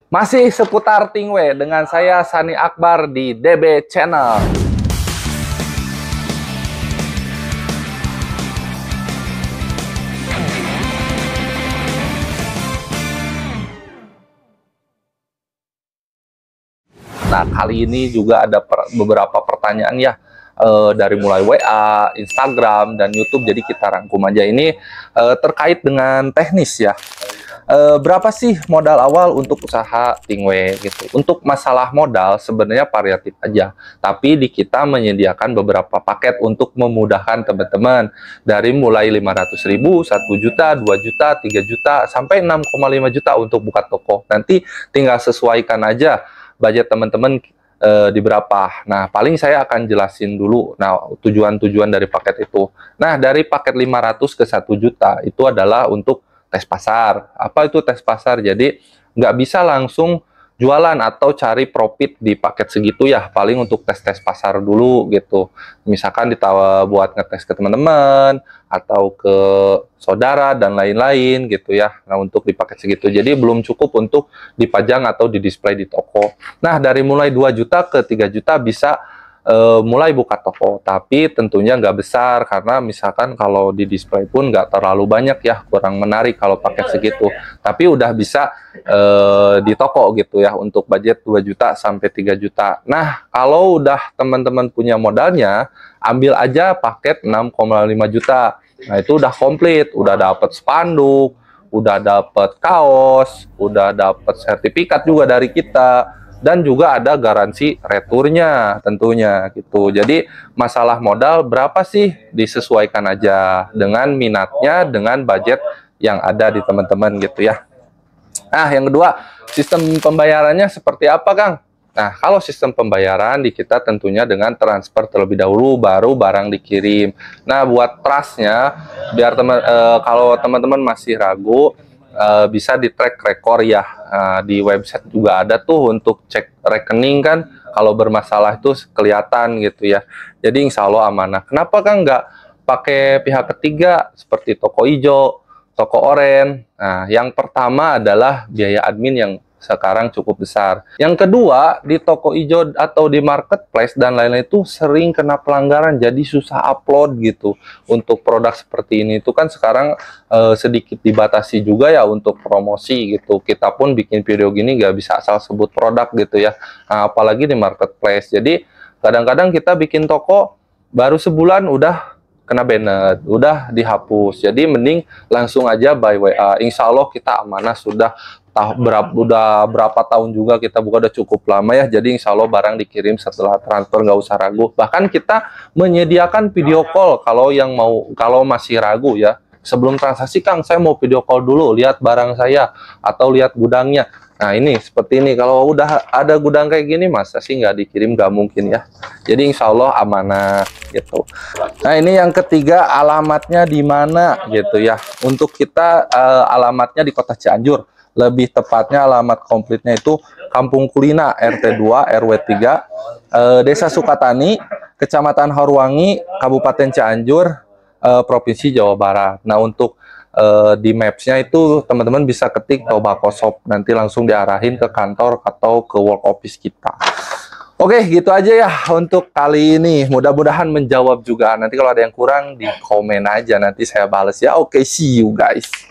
Masih seputar Tingwe dengan saya Sani Akbar di DB Channel. Nah, kali ini juga ada beberapa pertanyaan ya, dari mulai WA, Instagram, dan YouTube. Jadi kita rangkum aja ini terkait dengan teknis ya. Berapa sih modal awal untuk usaha Tingwe gitu? Untuk masalah modal sebenarnya variatif aja, tapi di kita menyediakan beberapa paket untuk memudahkan teman-teman dari mulai 500.000, 1 juta, 2 juta, 3 juta, sampai 6,5 juta untuk buka toko. Nanti tinggal sesuaikan aja budget teman-teman di berapa. Nah, paling saya akan jelasin dulu tujuan-tujuan dari paket itu. Nah, dari paket 500 ke 1 juta itu adalah untuk tes pasar. Apa itu tes pasar? Jadi nggak bisa langsung jualan atau cari profit di paket segitu ya. Paling untuk tes-tes pasar dulu gitu. Misalkan ditawa buat ngetes ke teman-teman atau ke saudara dan lain-lain gitu ya. Nah, untuk di paket segitu. Jadi belum cukup untuk dipajang atau di-display di toko. Nah, dari mulai 2 juta ke 3 juta bisa mulai buka toko, tapi tentunya nggak besar karena misalkan kalau di display pun nggak terlalu banyak ya, kurang menarik kalau pakai segitu. Tapi udah bisa di toko gitu ya untuk budget 2 juta sampai 3 juta. Nah, kalau udah teman-teman punya modalnya, ambil aja paket 6,5 juta. Nah, itu udah komplit, udah dapat spanduk, udah dapat kaos, udah dapat sertifikat juga dari kita. Dan juga ada garansi returnya tentunya gitu. Jadi masalah modal berapa sih disesuaikan aja dengan minatnya, dengan budget yang ada di teman-teman gitu ya. Nah, yang kedua, sistem pembayarannya seperti apa, Kang? Nah, kalau sistem pembayaran di kita tentunya dengan transfer terlebih dahulu, baru barang dikirim. Nah, buat trustnya, biar kalau teman-teman masih ragu, bisa di track record ya. Di website juga ada tuh untuk cek rekening kan, kalau bermasalah itu kelihatan gitu ya. Jadi insya Allah amanah. Kenapa kan nggak pakai pihak ketiga seperti toko hijau, toko oren? Nah, yang pertama adalah biaya admin yang sekarang cukup besar. Yang kedua, di toko hijau atau di marketplace dan lain-lain itu sering kena pelanggaran, jadi susah upload gitu. Untuk produk seperti ini itu kan sekarang sedikit dibatasi juga ya untuk promosi gitu. Kita pun bikin video gini nggak bisa asal sebut produk gitu ya. Nah, apalagi di marketplace. Jadi kadang-kadang kita bikin toko baru sebulan udah kena banned, udah dihapus. Jadi mending langsung aja by WA. Insya Allah kita amanah sudah berapa tahun juga kita buka, udah cukup lama ya. Jadi insya Allah barang dikirim setelah transfer, nggak usah ragu. Bahkan kita menyediakan video call kalau masih ragu ya. Sebelum transaksi, Kang, saya mau video call dulu, lihat barang saya atau lihat gudangnya. Nah, ini seperti ini. Kalau udah ada gudang kayak gini, masa sih nggak dikirim? Nggak mungkin ya. Jadi insya Allah amanah gitu. Nah, ini yang ketiga, alamatnya di mana gitu ya. Untuk kita alamatnya di Kota Cianjur. Lebih tepatnya alamat komplitnya itu Kampung Kulina, RT 2 RW 3, Desa Sukatani, Kecamatan Horwangi, Kabupaten Cianjur, Provinsi Jawa Barat. Nah, untuk di mapsnya itu teman-teman bisa ketik Tobacco Shop, nanti langsung diarahin ke kantor atau ke work office kita. Oke, gitu aja ya untuk kali ini. Mudah-mudahan menjawab juga. Nanti kalau ada yang kurang di komen aja, nanti saya bales ya. Oke, see you guys.